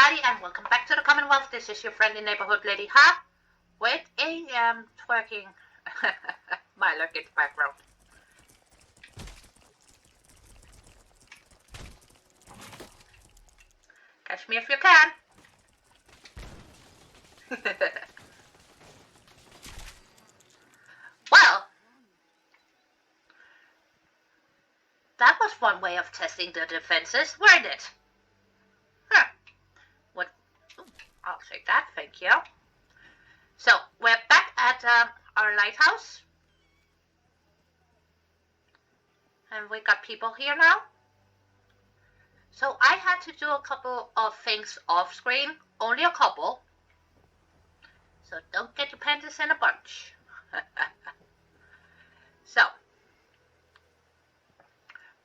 everybody, and welcome back to the Commonwealth. This is your friendly neighborhood Lady Ha with a twerking Myler in the background. Catch me if you can. Well, that was one way of testing the defenses, weren't it? Huh. What? Ooh, I'll take that, thank you. So, we're back at our lighthouse. And we got people here now. So I had to do a couple of things off screen, only a couple. So don't get your panties in a bunch. So,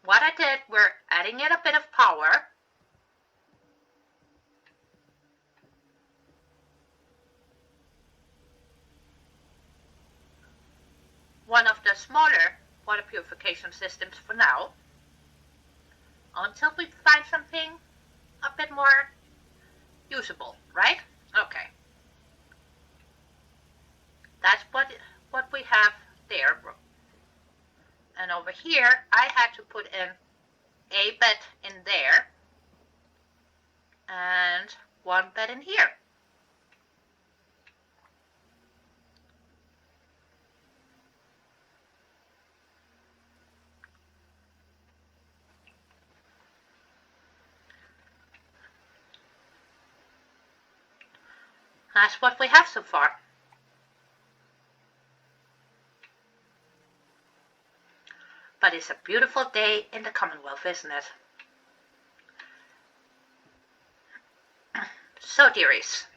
what I did, we're adding it a bit of power. One of the smaller water purification systems for now, until we find something a bit more usable, right? Okay. That's what we have there. And over here, I had to put in a bed in there and one bed in here. That's what we have so far. But it's a beautiful day in the Commonwealth, isn't it? So, dearies,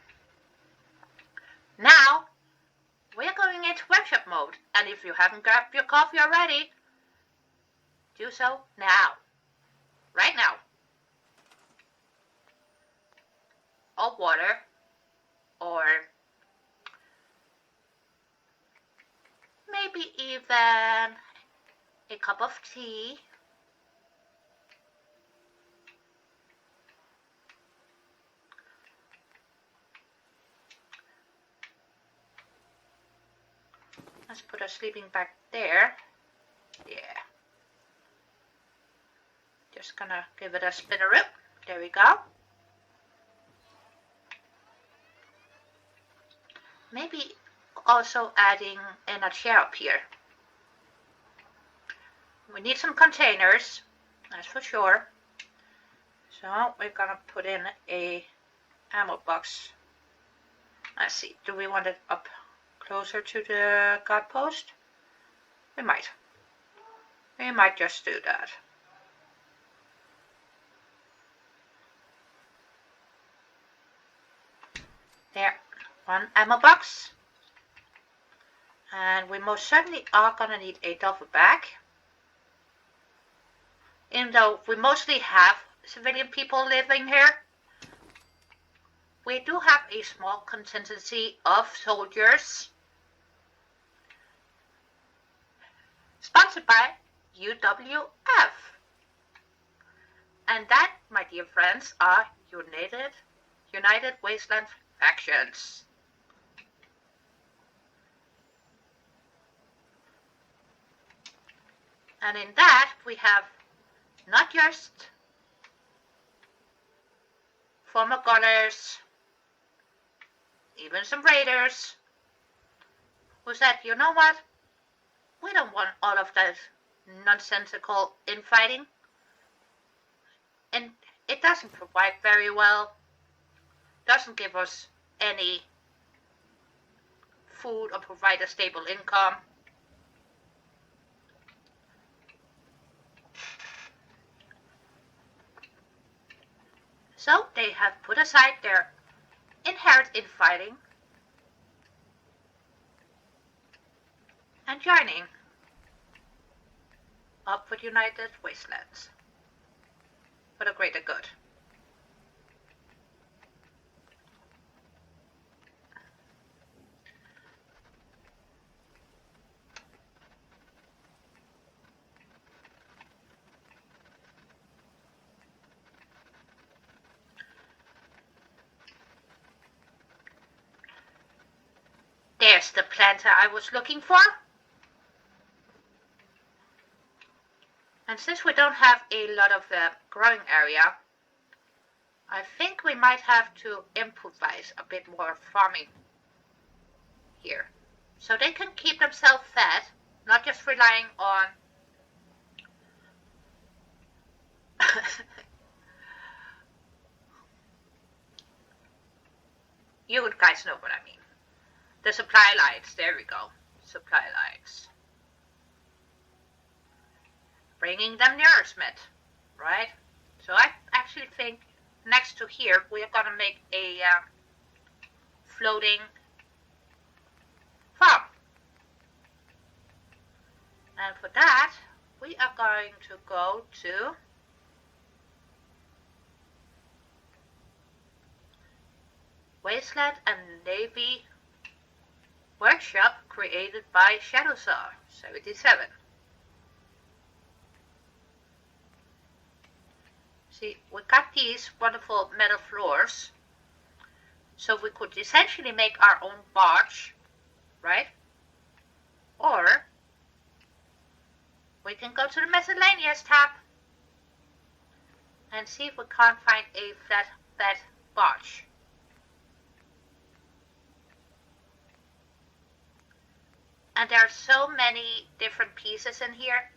now we're going into workshop mode, and if you haven't grabbed your coffee already, do so now, right now. Or water, or maybe even a cup of tea. Let's put our sleeping bag there. Yeah. Just gonna give it a spinneroo. There we go. Maybe also adding in a chair up here. We need some containers, that's for sure. So we're gonna put in a ammo box. Let's see, do we want it up closer to the guard post? We might. We might just do that. There, one ammo box. And we most certainly are gonna need a duffel bag. Even though we mostly have civilian people living here, we do have a small contingency of soldiers. Sponsored by UWF. And that, my dear friends, are United Wasteland Factions. And in that, we have not just former gunners, even some raiders, who said, you know what, we don't want all of that nonsensical infighting, and it doesn't provide very well, doesn't give us any food or provide a stable income. So they have put aside their inherent infighting and joining up with United Wastelands for the greater good. the planter I was looking for. And since we don't have a lot of growing area, I think we might have to improvise a bit more farming here. So they can keep themselves fed, not just relying on you guys know what I mean. The supply lines, there we go. Supply lines. Bringing them nourishment, right? So I actually think next to here we're going to make a floating farm. And for that, we are going to go to Wasteland and Navy Workshop created by Shadowsaw 77. See, we got these wonderful metal floors, so we could essentially make our own barge, right? Or we can go to the miscellaneous tab and see if we can't find a flatbed barge. And there are so many different pieces in here.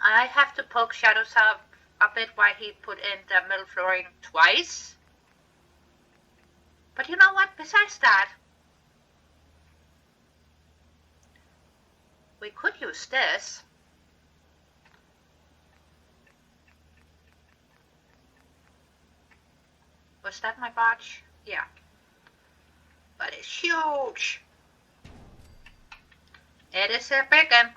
I have to poke Shadowsaw a bit why he put in the metal flooring twice. But you know what? Besides that, we could use this. Was that my barge? Yeah. But it's huge. It is a big one.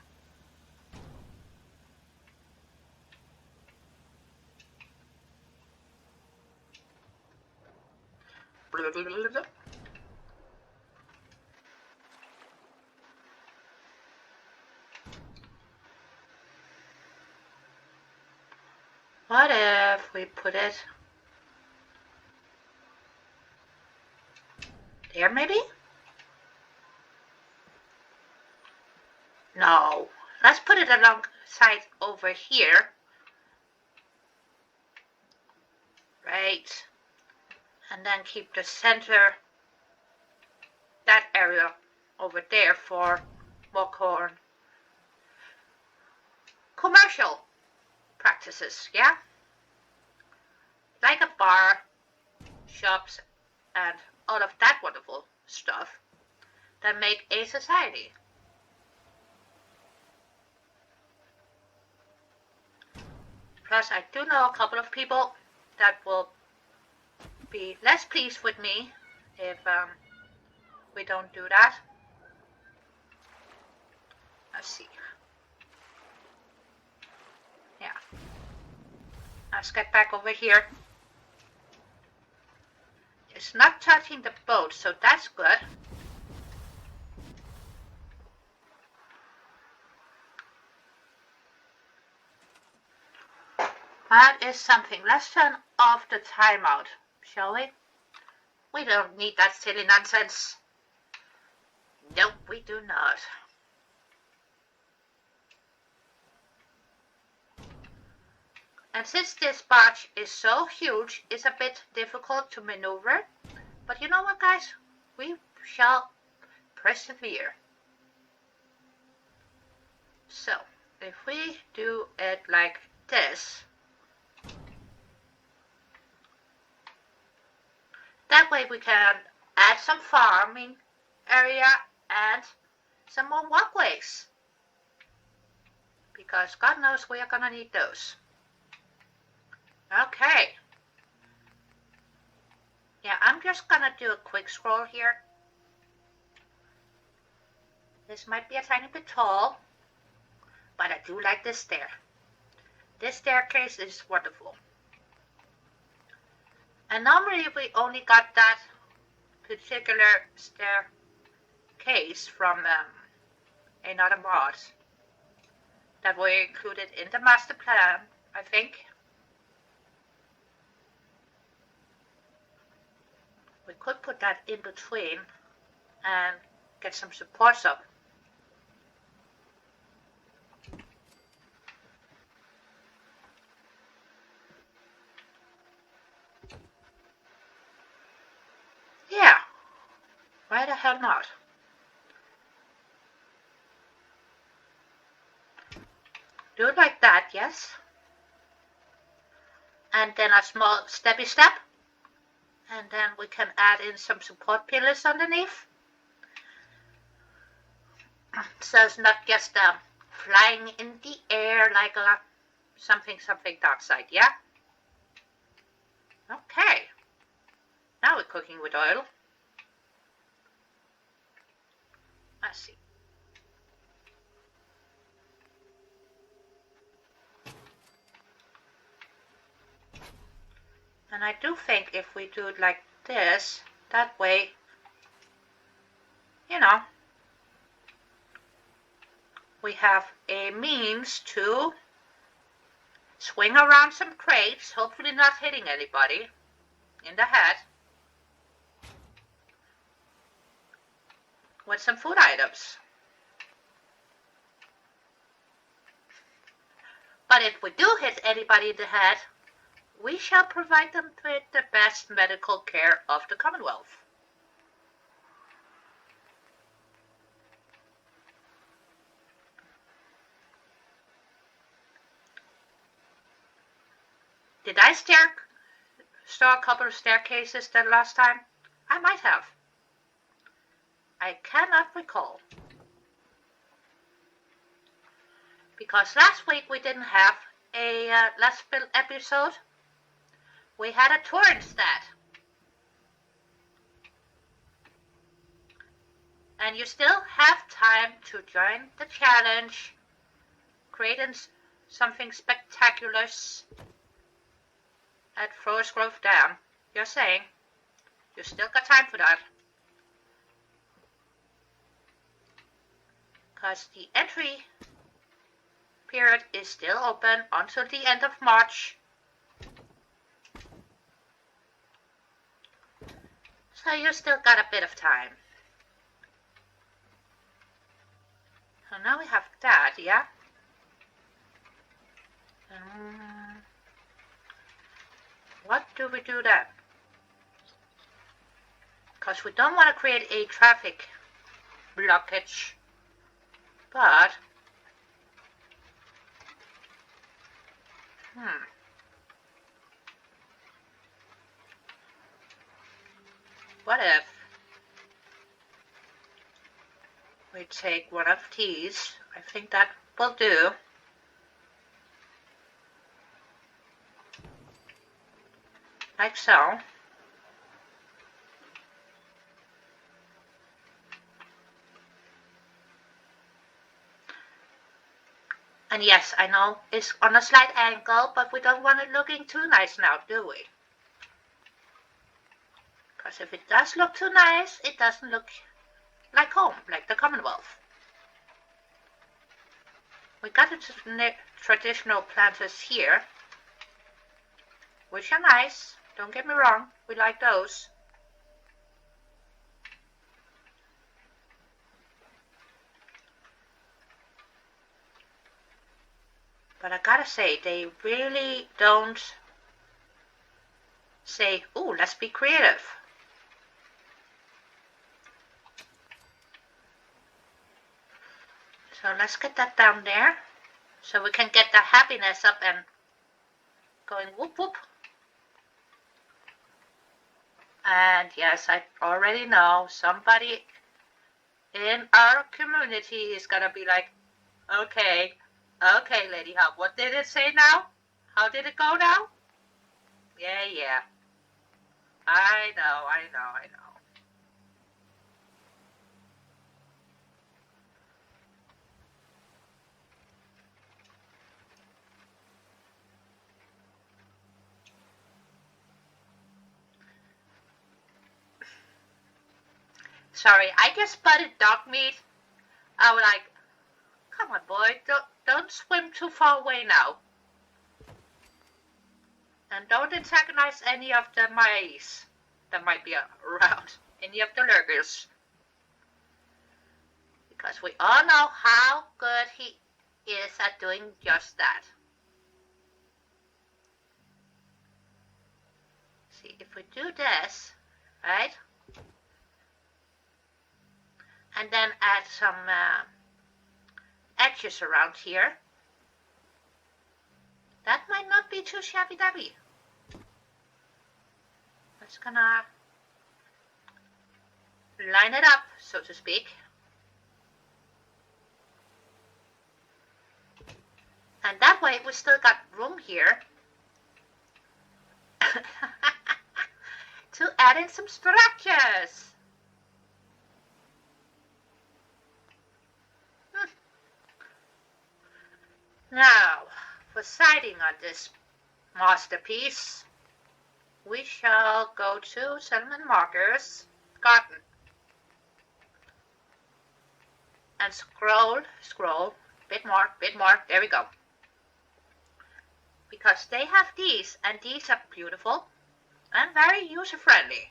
What if we put it there maybe? No. Let's put it alongside over here. Right. And then keep the center, that area over there for more corn. Commercial practices, yeah? Like a bar, shops, and all of that wonderful stuff that make a society. Plus, I do know a couple of people that will be less pleased with me if we don't do that. Let's see. Yeah. Let's get back over here. It's not touching the boat, so that's good. That is something. Let's turn off the timeout, shall we? We don't need that silly nonsense. Nope, we do not. And since this barge is so huge, it's a bit difficult to maneuver. But you know what, guys? We shall persevere. So, if we do it like this, that way we can add some farming area and some more walkways. Because God knows we are gonna need those. Okay. Yeah, I'm just gonna do a quick scroll here. This might be a tiny bit tall, but I do like this stair. This staircase is wonderful. And normally we only got that particular staircase from another mod that were included in the master plan, I think. We could put that in between and get some supports up. Yeah, why the hell not? Do it like that, yes. And then a small steppy step. And then we can add in some support pillars underneath. So it's not just flying in the air like a something dark side, yeah? Okay. Now we're cooking with oil. Let's see. And I do think if we do it like this, that way, you know, we have a means to swing around some crates, hopefully not hitting anybody in the head, with some food items. But if we do hit anybody in the head, we shall provide them with the best medical care of the Commonwealth. Did I store a couple of staircases the last time? I might have. I cannot recall. Because last week we didn't have a last episode. We had a tour instead. And you still have time to join the challenge, creating something spectacular at Forest Grove Dam. You're saying you still got time for that. Because the entry period is still open until the end of March. So you still got a bit of time. So now we have that, yeah? What do we do then? Because we don't want to create a traffic blockage, but what if we take one of these? I think that will do. Like so. And yes, I know it's on a slight angle, but we don't want it looking too nice now, do we? Because if it does look too nice, it doesn't look like home, like the Commonwealth. We got the traditional planters here, which are nice. Don't get me wrong, we like those. But I gotta say, they really don't say, ooh, let's be creative. So let's get that down there, so we can get the happiness up and going whoop whoop. And yes, I already know somebody in our community is gonna be like, okay, Lady Hub, what did it say now? How did it go now? Yeah. I know. Sorry, I just spotted dog meat. I was like, come on, boy, don't swim too far away now. And don't antagonize any of the mice that might be around any of the lurkers. Because we all know how good he is at doing just that. See, if we do this, right? And then add some edges around here. That might not be too shabby-dabby. Just gonna line it up, so to speak. And that way we still got room here to add in some structures. Now, for siding on this masterpiece, we shall go to Settlement Markers, Garden, and scroll, bit more, there we go. Because they have these, and these are beautiful and very user-friendly.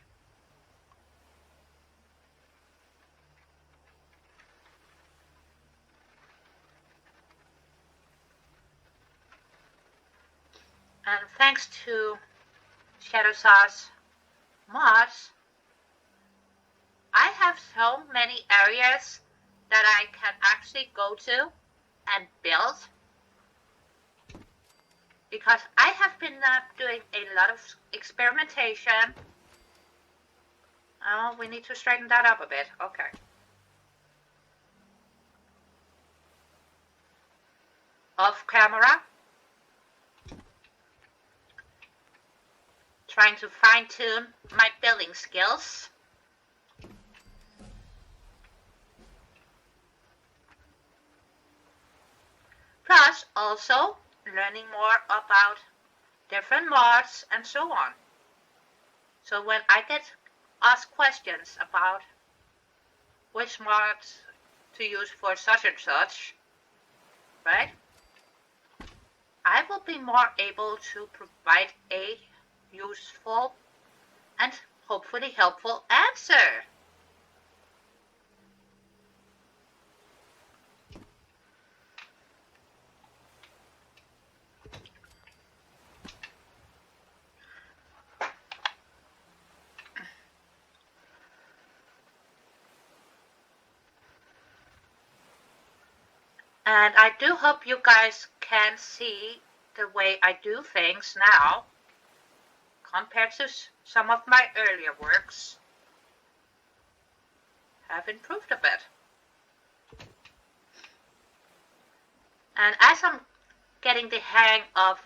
And thanks to Shadow Sauce mods, I have so many areas that I can actually go to and build, because I have been doing a lot of experimentation. Oh, we need to straighten that up a bit. Okay. Off camera. Trying to fine-tune my building skills. Plus, also learning more about different mods and so on. So when I get asked questions about which mods to use for such and such, right, I will be more able to provide a useful and hopefully helpful answer. And I do hope you guys can see the way I do things now compared to some of my earlier works. Have improved a bit. And as I'm getting the hang of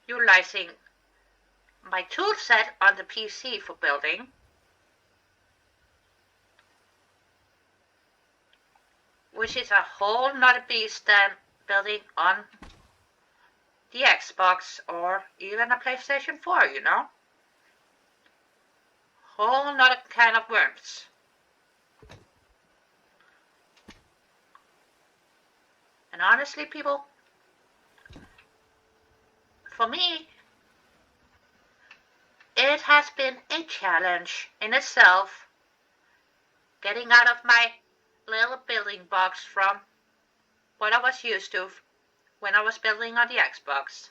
utilizing my tool set on the PC for building, which is a whole nother beast than building on the Xbox or even a PlayStation 4, you know? Whole nother kind of worms. And honestly, people, for me, it has been a challenge in itself getting out of my little building box from what I was used to when I was building on the Xbox.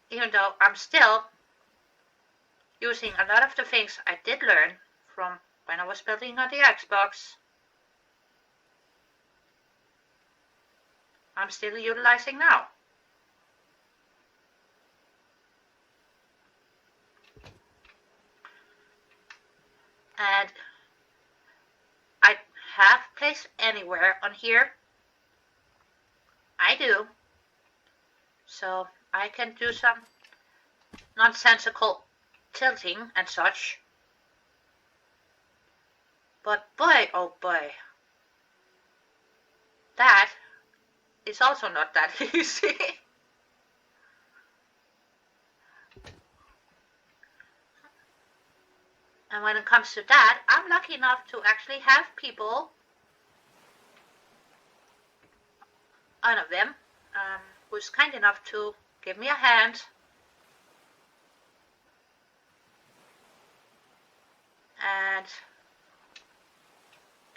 Even though I'm still using a lot of the things I did learn from when I was building on the Xbox, I'm still utilizing now. And I have placed anywhere on here. I do. So I can do some nonsensical tilting and such. But boy, oh boy, that is also not that easy. And when it comes to that, I'm lucky enough to actually have people, one of them, who's kind enough to give me a hand and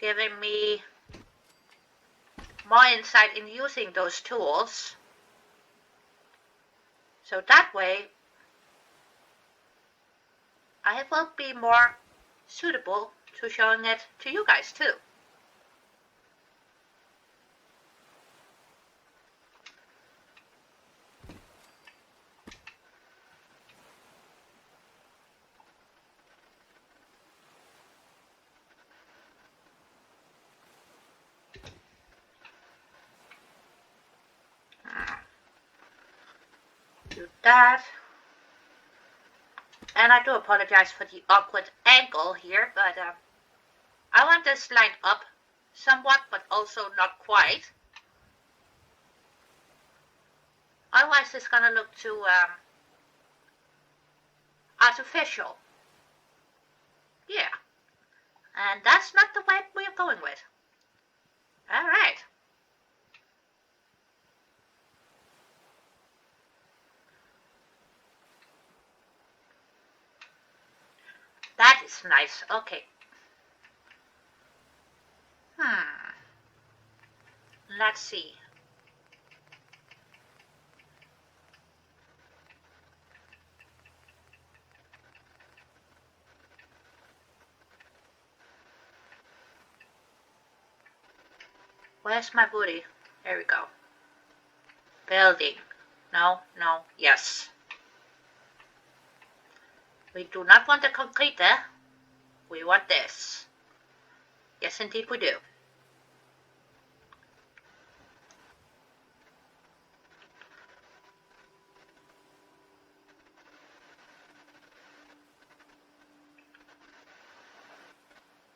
giving me more insight in using those tools. So that way, I will be more suitable to showing it to you guys too. Do that. And I do apologize for the awkward angle here, but I want this lined up somewhat, but also not quite. Otherwise, it's going to look too artificial. Yeah. And that's not the way we're going with. All right. That is nice. Okay. Let's see. Where's my booty? There we go. Building. No, no, yes. We do not want the concrete there. We want this. Yes, indeed we do.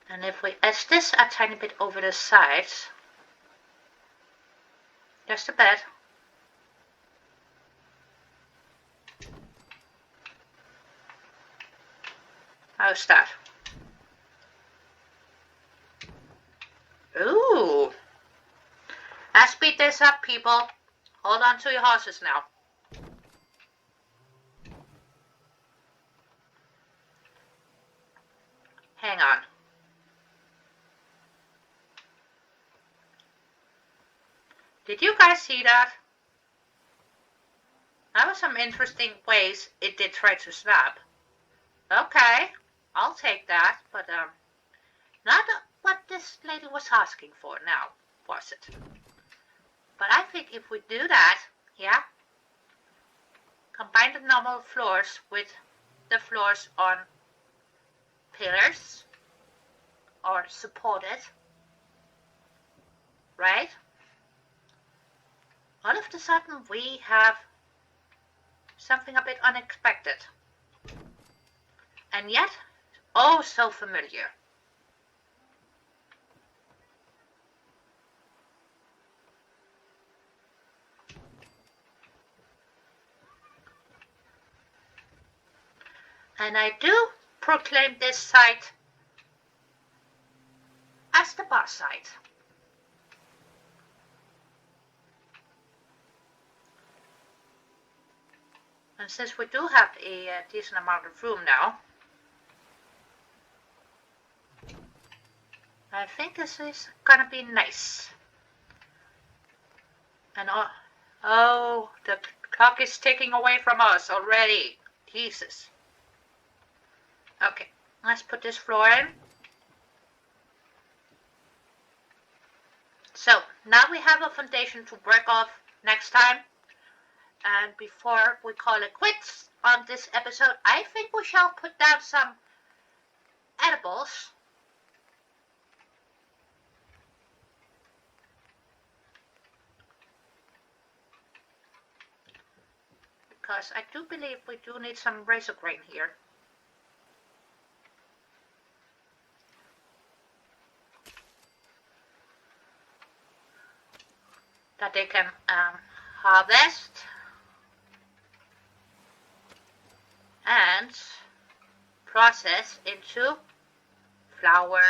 And if we edge this a tiny bit over the sides, just a bit. How's that? Ooh. Let's speed this up, people. Hold on to your horses now. Hang on. Did you guys see that? That was some interesting ways it did try to snap. Okay, I'll take that, but not what this lady was asking for now, was it? But I think if we do that, yeah, combine the normal floors with the floors on pillars or supported, right? All of a sudden we have something a bit unexpected. And yet, oh so familiar. And I do proclaim this site as the boss site. And since we do have a decent amount of room now, I think this is gonna be nice. And oh, the clock is ticking away from us already. Jesus. Okay, let's put this floor in. So now we have a foundation to work off next time. And before we call it quits on this episode, I think we shall put down some edibles. Because I do believe we do need some razor grain here. that they can harvest and process into flour.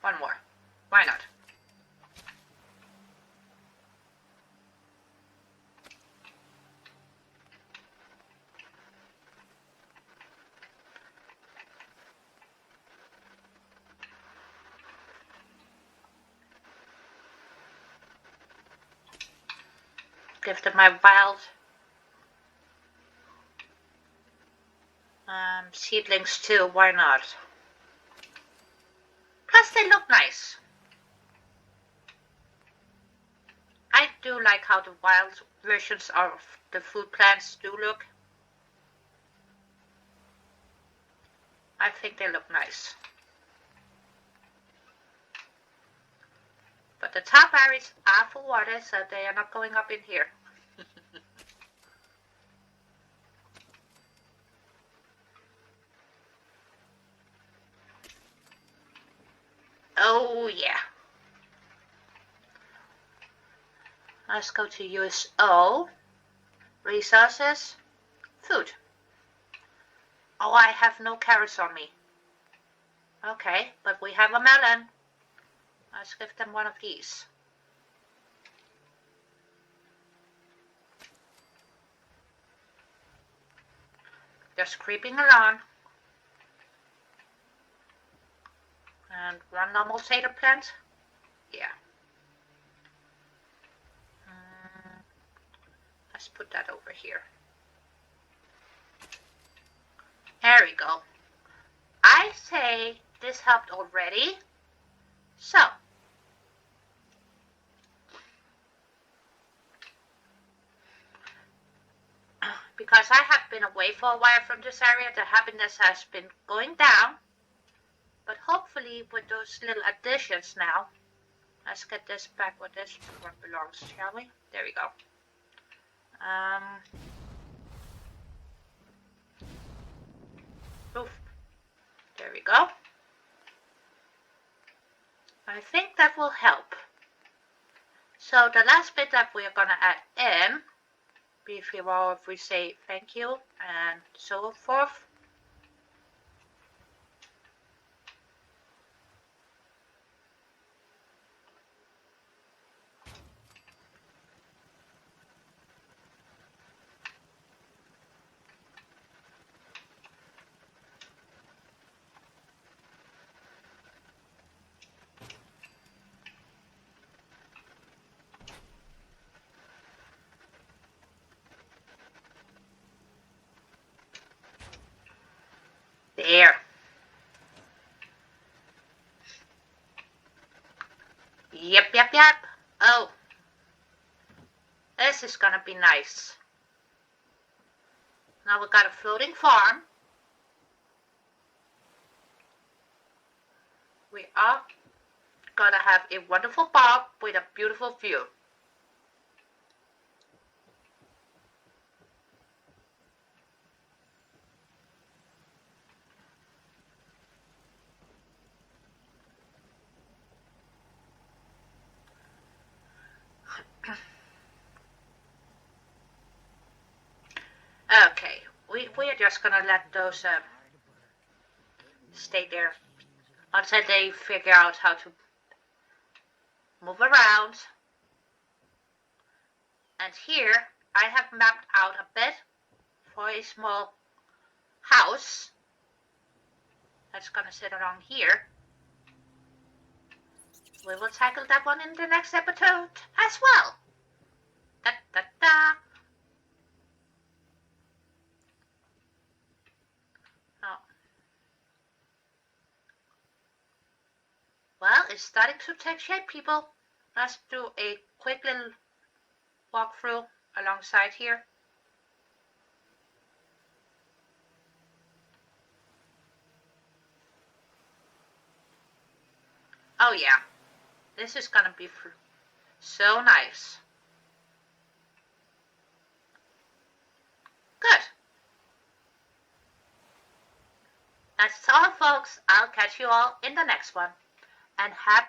One more. Why not? Give them my wild seedlings too. Why not? Plus they look nice. I do like how the wild versions of the food plants do look. I think they look nice. But the top berries are for water, so they are not going up in here. Oh yeah. Let's go to USO. Resources. Food. Oh, I have no carrots on me. Okay, but we have a melon. Let's give them one of these. Just creeping along. And one normal tater plant. Yeah. Let's put that over here. There we go. I say this helped already. So, because I have been away for a while from this area, the happiness has been going down. But hopefully with those little additions now, let's get this back where this one belongs, shall we? There we go. Oof. There we go. I think that will help. So the last bit that we are going to add in, before we say thank you and so forth. There. Yep. Oh. This is gonna be nice. Now we got a floating farm. We are gonna have a wonderful park with a beautiful view. Okay, we are just gonna let those stay there until they figure out how to move around. And here I have mapped out a bit for a small house that's gonna sit around here. We will tackle that one in the next episode as well. Da, da, da. Oh. Well, it's starting to take shape, people. Let's do a quick little walkthrough alongside here. Oh yeah, this is gonna be so nice. Good. That's all, folks. I'll catch you all in the next one. And have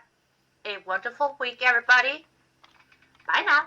a wonderful week, everybody. Bye now.